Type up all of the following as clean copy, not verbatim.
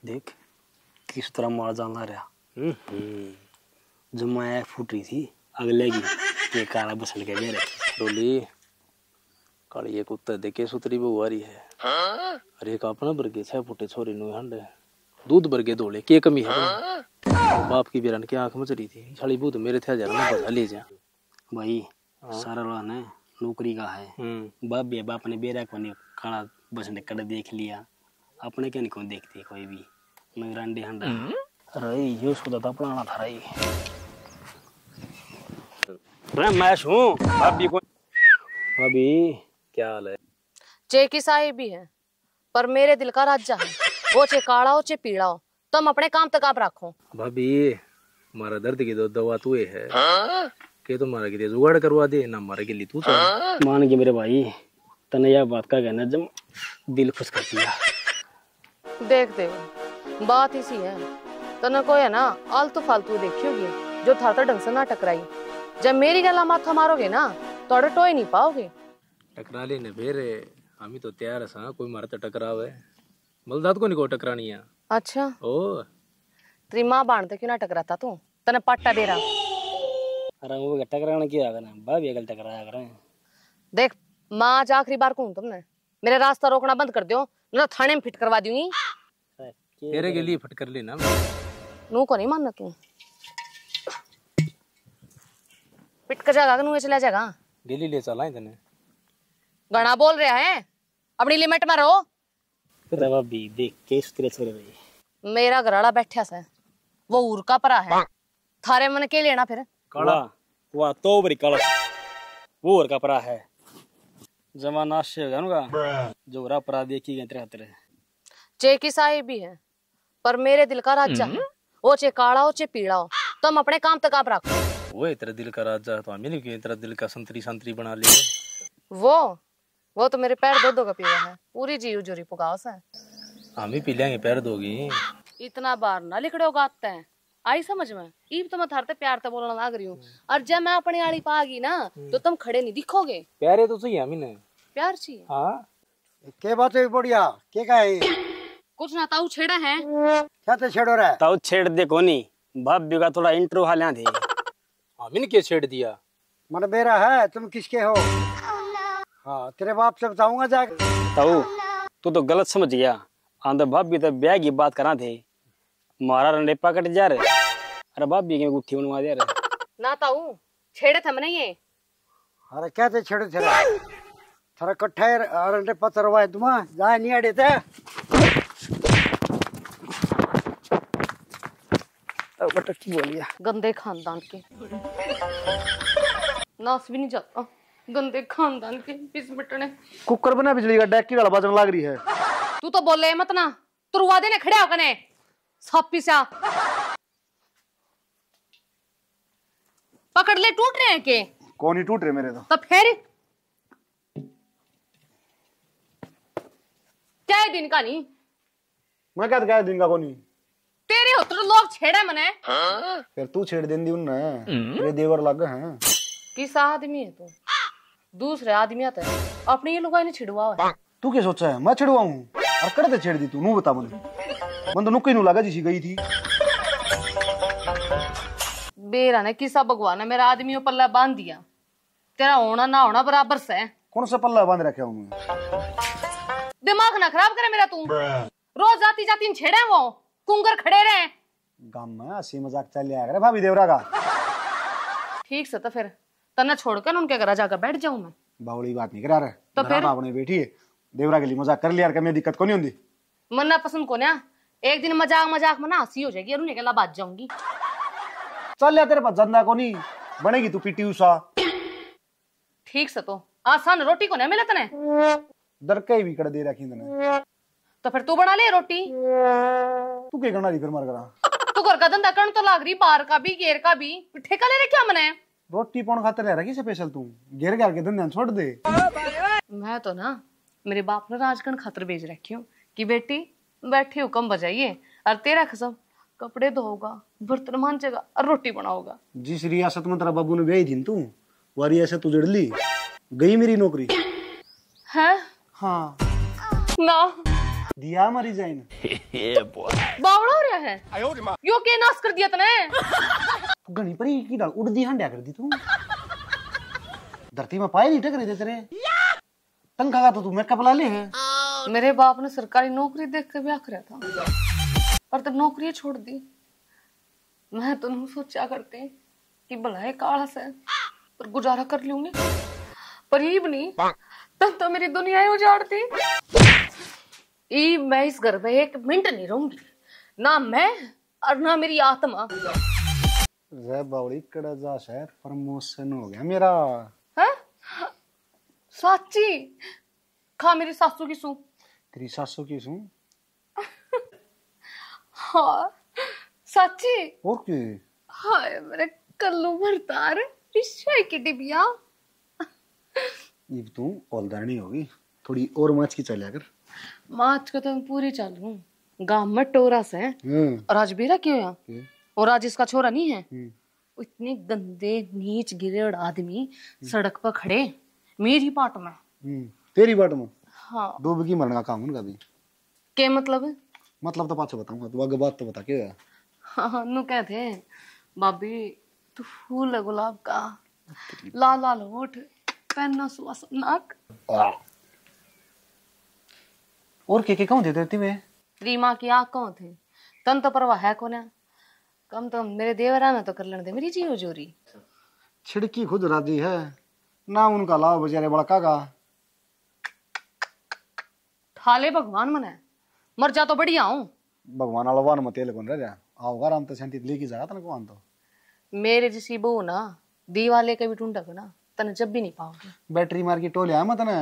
देख किस तरह मार जाना रहा। जब मैं फूट रही थी अगले की के काला बसल के मेरे डोली काली एक कुत्ते देखे सुतरी बहु आ रही है। अरे एक अपना बरगे 6 फुटे छोरी नु हंडे दूध बरगे धोले के कमी है। बाप की बिरन की आंख में चढ़ी थी साली बूत मेरे थे हजार में बजा ले जा भाई। सारा लान है नौकरी का है। बाप भी बाप ने बेरा को काला बसने कड़ देख लिया अपने क्या नहीं देखते कोई भी मगर अंडे हंडा। अरे यो सुधा था पुराना था रही मैं हूँ भाभी को। भाभी क्या हाल है? चे की साहिबी है पर मेरे दिल का राजा है। वो चे काला हो चे पीला हो तुम अपने काम तक आप रखो। भाभी हमारा दर्द की तो दवा तू है के तुम्हारा के लिए जुगाड़ करवा दे ना हमारे के लिए तू मान के मेरे भाई तने यह बात का कहना जब दिल खुश कर दिया। देख दे बात इसी है तने को है ना आलतू फालतू देखी होगी जो थाता ढंग से ना टकराई। जब मेरी गला माथा मारोगे ना तोड़े टोए नहीं पाओगे। टकरा लेने फिर हम तो तैयार है सा कोई मारता टकरावे मलदात को नहीं को टकरानी है। अच्छा ओ तेरी माँ बांधते क्यों ना टकराता तू तने पाटा दे रहा। अरे वो टकराना क्या करना भाभी अगल टकराया करें। देख माँ आज आखिरी बार कहूँ तुमने मेरे रास्ता रोकना बंद कर दो ना थाने में फिट करवा दूंगी। तेरे के लिए फिट कर लेना नू को नहीं मानना तू फिट कर जाएगा नू चला जाएगा डेली ले चला तने गणा बोल रहा है अपनी लिमिट में रहो। भाभी देख केस तेरे छोरे भाई मेरा घराड़ा बैठा सा वो उर का परा है थारे मन के लेना फिर काला वाह तो बड़ी काला वो और का परा है जमाना से होगा उनका जो रा परा देखी गए तेरे खातिर। चे की साहिबी है पर मेरे दिल का राजा है। वो चे काला हो चे पीला हो तुम अपने काम तक आप रखो। वो तेरा दिल का राजा तो हमें नहीं तेरा दिल का संतरी संतरी बना लिए। वो तो मेरे पैर दो का पीवा है पूरी जीव जोरी पुगावस है। हम ही पी लेंगे पैर दोगी इतना बार ना लिखड़े उगाते हैं आई समझ में ईब तो मैं थारते प्यार से बोलना लग रही हूँ और जब मैं अपनी आड़ी पागी ना तो तुम खड़े नहीं दिखोगे। प्यारे तो सही हमी ने प्यार चाहिए। हाँ के बात है बढ़िया के का है कुछ ना ताऊ छेड़ा है क्या ते छेड़ो रहा ताऊ छेड़ दे कोनी भाभी का थोड़ा इंट्रो हालिया थे हमी ने क्या छेड़ दिया मन बेरा है तुम किसके हो। हाँ तेरे बाप से बताऊंगा जाके। ताऊ तू तो गलत समझ गया आंधे भाभी तो ब्याह की बात करा थे मारा रंडे पकड़ जा रहे। अरे भाभी की गुट्ठी बनवा दे रहे ना ताऊ छेड़े थे मैंने ये। अरे क्या ते छेड़ो थे थारा कट्ठा अरे पत्थर हुआ है तुम जाए नहीं अड़े थे बटकी बोलिया गंदे खानदान के नास भी नहीं जाता गंदे खानदान के पिस मिटने। कुकर बना बिजली का डैक की गला बाजन लग रही है। तू तो बोले मत ना तुरवा देने खड़े होकर ने सापी सा पकड़ ले टूट रहे हैं के कौन ही टूट रहे मेरे तो फिर क्या है दिन का नहीं मैं क्या कह दिन का कौन तेरे होते लोग छेड़े मने फिर तू छेड़ देंदी उन्ने मेरे देवर लग हैं। किस आदमी है तू दूसरे आदमी आता है अपनी ये लुगाई ने छिड़वा है। तू क्या सोचा है मैं छिड़वाऊं और करते छेड़ दी तू नू बता मन तो नुक्की नू लगा जिसी गई थी। बेरा ने किसा भगवान ने मेरा आदमी पल्ला बांध दिया तेरा होना ना होना बराबर से। कौन सा पल्ला बांध रखा हूँ दिमाग ना खराब करे मेरा तू रोज जाती जाती छेड़े वो कुंगर खड़े रहे गांव में हंसी मजाक चल रहा है भाभी देवरा का। ठीक से तो फिर तना छोड़कर उनके घर जाकर बैठ जाऊं मैं बावली बात नहीं करा रहे तो फिर आपने बैठी है देवरा के लिए मजाक कर लिया यार दिक्कत को नहीं होती मन ना पसंद को ना एक दिन मजाक मजाक में ना हंसी हो जाएगी और उन्हें कहला बात जाऊंगी। चल यार तेरे पास जंदा को नहीं बनेगी तू पीटी उषा। ठीक से तो आसान रोटी को नहीं मिले तने दरके भी कर दे रखी तने तो फिर तू बना ले रोटी। तू क्या करना रही फिर मार करा तू घर का धंधा करन तो लाग रही बाहर का भी घेर का भी ठेका ले रखे मने रोटी पौन खाते रह रखी स्पेशल तू घेर घेर के धंधे छोड़ दे। मैं तो ना मेरे बाप ने राजगण खातर भेज रखी हूँ कि बेटी बैठी हुक्म बजाइए और तेरा कसम कपड़े धोगा बर्तन मांजेगा और रोटी बनाओगा। जिस रियासत में तेरा बाबू ने भेज दी तू वो रियासत तू जड़ ली गई मेरी नौकरी है हाँ ना दिया मरी जाइन बावड़ा हो रहा है यो के नाश कर दिया तने गणी पर की डाल उड़ दी हंड्या कर दी तू धरती में पाए नहीं टकरे दे तेरे तंखा का तो तू मेकअप ला ले है। मेरे बाप ने सरकारी नौकरी देख के ब्याह कराया था पर तब नौकरी छोड़ दी। मैं तो नहीं सोचा करती कि भला काला से पर गुजारा कर लूंगी पर ये भी नहीं तब तो मेरी दुनिया ही उजाड़ दी। मैं इस घर में एक मिनट नहीं रहूंगी ना मैं और ना मेरी आत्मा। रे बावड़ी कड़ा जा है प्रमोशन हो गया मेरा है साची खा मेरी सासू की सू तेरी सासू की सू हाँ साची और की हाय मेरे कल्लू भरतार पिछाई की डिबिया ये तू ओलदानी होगी थोड़ी और माच की चलिया कर। माच को तो मैं पूरी चालू गांव में टोरा से और आज बेरा क्यों यहाँ और आज इसका छोरा नहीं है इतने गंदे नीच गिरे आदमी सड़क पर खड़े मेरी बाट में तेरी बाट में हाँ डूबगी मरने का काम उनका भी क्या मतलब है मतलब तो पाछे बताऊंगा तू आगे बात तो बता क्या है। हाँ नु कहते भाभी तू फूल है गुलाब का लाल लाल होठ पहनना सुवासन नाक और के कौन देते थे मैं रीमा की आँख कौन थे तन तो परवाह है कौन है कम तो मेरे देवरा में तो कर लेने दे मेरी जी हुजूरी छिड़की खुद राजी है ना उनका लाभ बेचारे बड़का का ठाले भगवान मने मर जा तो बढ़िया हूँ भगवान अलवान मत तेल कौन रह जा आओगा राम तो शांति लेके जागा तन कौन तो मेरे जैसी बहू ना दीवाले के भी ढूंढा ना तने जब भी नहीं पाओगे बैटरी मार की टोले मत ना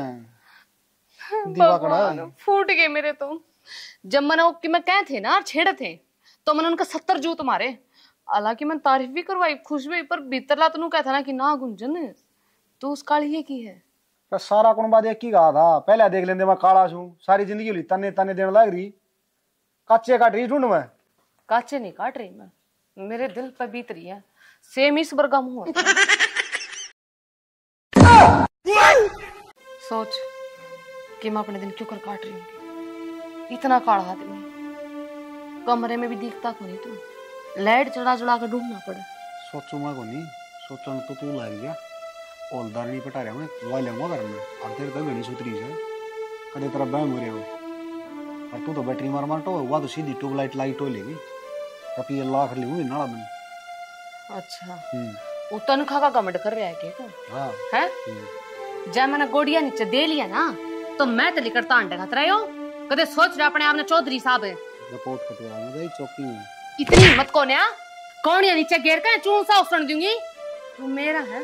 भगवान फूट गए मेरे तो जब मैंने कि मैं कहे थे ना छेड़े थे तो मैंने उनका 70 जूत मारे हालांकि मैंने तारीफ भी करवाई खुश भी पर भीतरला तो कहता ना कि ना गुंजन तो उस काली की है सारा कौन बात एक ही कहा था पहले देख लेंदे मैं काला छू सारी जिंदगी होली तने तने देने लग रही कच्चे काट रही ढूंढ मैं काचे नहीं काट रही मैं मेरे दिल पर बीत रही है सेम इस बरगा मुंह सोच कि मैं अपने दिन क्यों कर काट रही हूँ इतना काला आदमी कमरे में भी दिखता को नहीं तू लाइट चढ़ा चढ़ा कर ढूंढना पड़े सोचू मैं को नहीं सोचो तो तू लग गया ओलदार नहीं पटा रहा मैं वो लेऊंगा घर में और तेरे तो घनी सुतरी से कदे तेरा बहम हो रहा हो और तू तो बैटरी मार मार तो हुआ तो सीधी ट्यूबलाइट लाइट हो लेगी रुपये लाख ली नाला दिन अच्छा वो तनखा का कमेंट कर रहा है क्या हाँ है जब मैंने गोड़िया नीचे दे लिया ना तो मैं तो लेकर तांडे खतरा हो कदे सोच रहा अपने आपने चौधरी साहब है रिपोर्ट कटवा गई चौकी में इतनी हिम्मत कौन या नीचे गिर के चूं सा उछल दूंगी तू मेरा है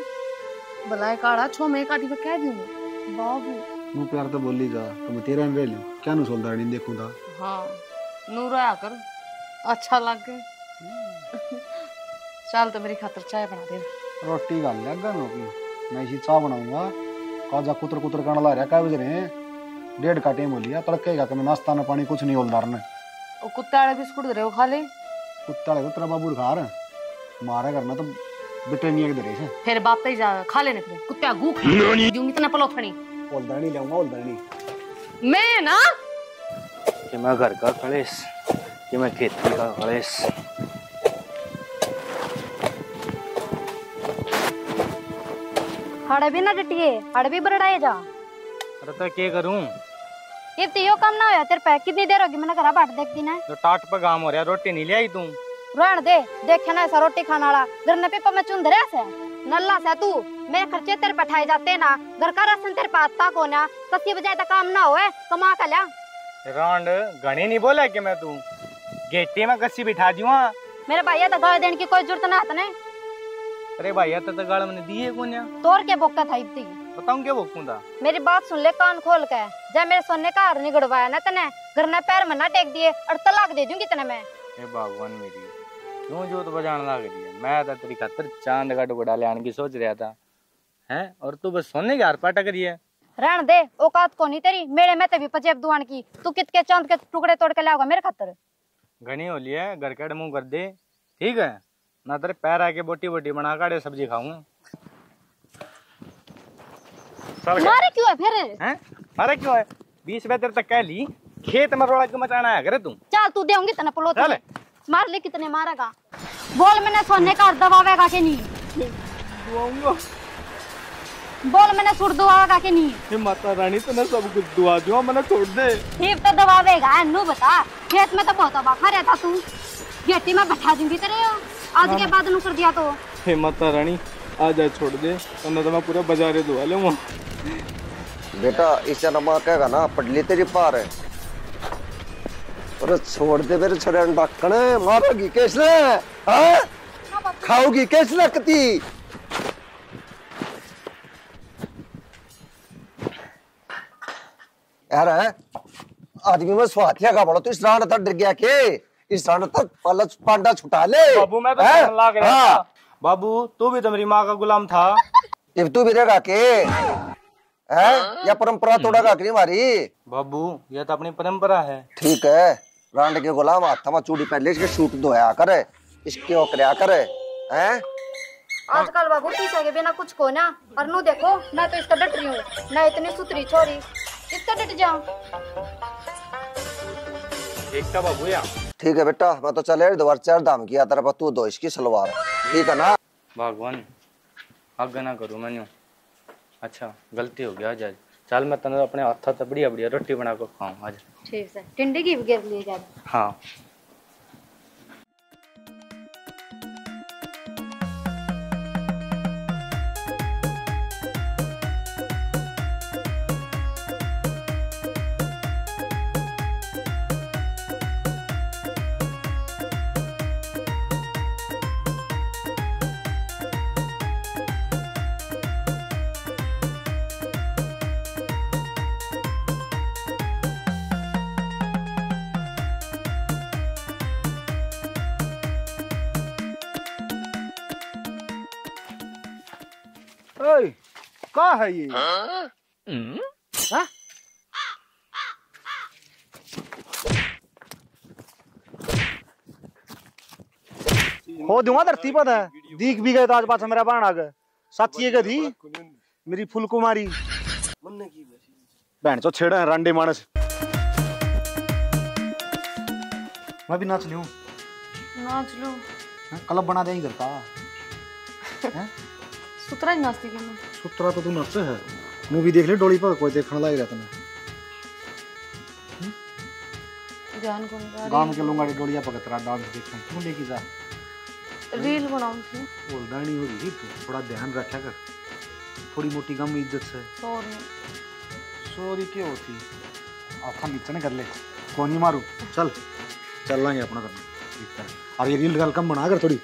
भलाई काड़ा छो मैं काटी पे कह दूंगा बाबू तू प्यार तो बोली जा तो मैं तेरा रह लूं क्या नु सोलदार नहीं देखूंगा हाँ नू रोया कर अच्छा लग गए चल तो मेरी खातिर चाय बना दे रोटी गाल लगा नो की मैं इसी चाय बनाऊंगा काजा कुतर कुतर करने ला रहा क्या बज रहे हैं 1:30 का टाइम हो लिया तड़के का मैं नाश्ता ना पानी कुछ नहीं ओलदार ने ओ कुत्ते वाले बिस्कुट दे रहे हो खा ले कुत्ता ले तेरा बाबू खा रहा मारा करना तो ब्रिटानिया के दे से फिर बाप ही जा खा लेने फिर कुत्ते गू खा दूंगी इतना पलोथनी ओलदार नहीं लाऊंगा ओलदार नहीं मैं ना कि मैं घर का कलेश कि मैं खेती का कलेश हाड़े भी ना डटिए हाड़े भी बरड़ाए जा अरे तो क्या करूं ये तियो कम ना होया तेरे पे कितनी देर होगी मैंने घर बाट देख दी ना तो टाट पे काम हो रहा रोटी नहीं ले आई तू रहन दे देखे ना ऐसा रोटी खाना वाला घर ने पे मैं चुन धरे से नल्ला से तू मेरे खर्चे तेरे पे ठाए जाते ना घर का राशन तेरे पे आता को ना कसी बजाय तो काम ना होए कमा का लिया रांड घणी नहीं बोला कि मैं तू गेटी में कसी बिठा दूं मेरे भैया तो गाय देने की कोई जरूरत ना है अरे भैया तो गाड़ मैंने दिए कौन या तोड़ के बोका था इतनी बताऊं क्या बोकूं था मेरी बात सुन ले कान खोल के जब मेरे सोने का हार निगड़वाया ना तने घर ने पैर में ना टेक दिए और तलाक दे दूंगी तने मैं हे भगवान मेरी क्यों जो तो बजाने लग रही है मैं तो तेरी खातिर चांद का टुकड़ा ले आने की सोच रहा था हैं और तू बस सोने के हार पाटा करी है रहन दे औकात को नहीं तेरी मेरे में तभी पजेब दुआन की तू कित के चांद के टुकड़े तोड़ के लाओगा मेरे खातिर घनी हो लिया घर के मुंह कर दे ठीक है ना तेरे पैर आके बोटी बोटी बना काटे सब्जी खाऊंगा मारे क्यों है फिर हैं मारे क्यों है 20 रुपए तेरे तक कह ली खेत में रोड़ा क्यों मचाना है? करे तू चल तू देऊंगी तने पलोत चल। मार ले कितने मारेगा? बोल मैंने सोने का दबावेगा कि नहीं? बोल मैंने सुर दबावेगा कि नहीं? हे माता रानी तने सब कुछ दुआ दियो, मैंने छोड़ दे। ठीक तो दबावेगा नू बता। खेत में तो बहुत अबाखा रहता तू, गेटी में बैठा दूंगी तेरे आज के बाद नू कर दिया तो। हे माता रानी आ जा, छोड़ दे, तने तो मैं पूरा बाजारे दुआ लूंगा। बेटा इस नमा कहेगा ना पडली तेरी पार है। अरे छोड़ दे मेरे छोरे डक्कन, मारोगी कैसे? हाँ खाओगी कैसे लगती? यार आदमी में स्वातिया का बड़ा, तो इस रान तक डर गया के? इस रान तक पलच पांडा छुटा ले। बाबू मैं तो लाग रहा था। बाबू तू भी तो मेरी माँ का गुलाम था। अब तू भी रहेगा के? है या परंपरा तोड़ेगा कि हमारी? बाबू यह तो अपनी परंपरा है। ठीक है, रांड के गुलाम हाथ में चूड़ी पहले इसके शूट धोया करे, इसके ओकरिया करे। हैं आजकल बाबू पीछे के बिना कुछ को ना। और नू देखो मैं तो इसका डट रही हूँ ना, इतनी सुतरी छोरी इसका डट जाऊं। ठीक था बाबू या। ठीक है बेटा, मैं तो चले दोबारा चार दाम किया तेरा पर तू दो इसकी सलवार, ठीक है ना? भगवान आगे ना करूँ मैं। अच्छा गलती हो गया। आज चल मैं तने अपने हाथ से बढ़िया बढ़िया रोटी बना कर खाऊं आज। ठीक है, टिंडे की गिर लिए जा। हाँ का है ये? हाँ? हो दूंगा धरती पर है, दीख भी गए तो आज पास मेरा बाण आ गए। सच ये थी मेरी फुल कुमारी बहन चो छेड़ा है रांडे मानस। मैं भी नाच लूं। नाच लो। क्लब बना दे करता सुतरा ही नाचती क्या मैं? सुतरा तो तू नच है। मूवी देख ले डोली पर कोई देखने लग रहा था। ध्यान कौन सा? गांव के लोग डोलिया पकड़ रहा डांस देखने क्यों लेके जा? रील बनाऊं थी। ओल्डानी हो गई तू, थोड़ा ध्यान रखा कर, थोड़ी मोटी गम इज्जत से। सॉरी। सॉरी क्या होती? आखा नीचे न कर ले, कौन नहीं मारू। चल चल लाएंगे अपना करना। और ये रील कम बना कर थोड़ी।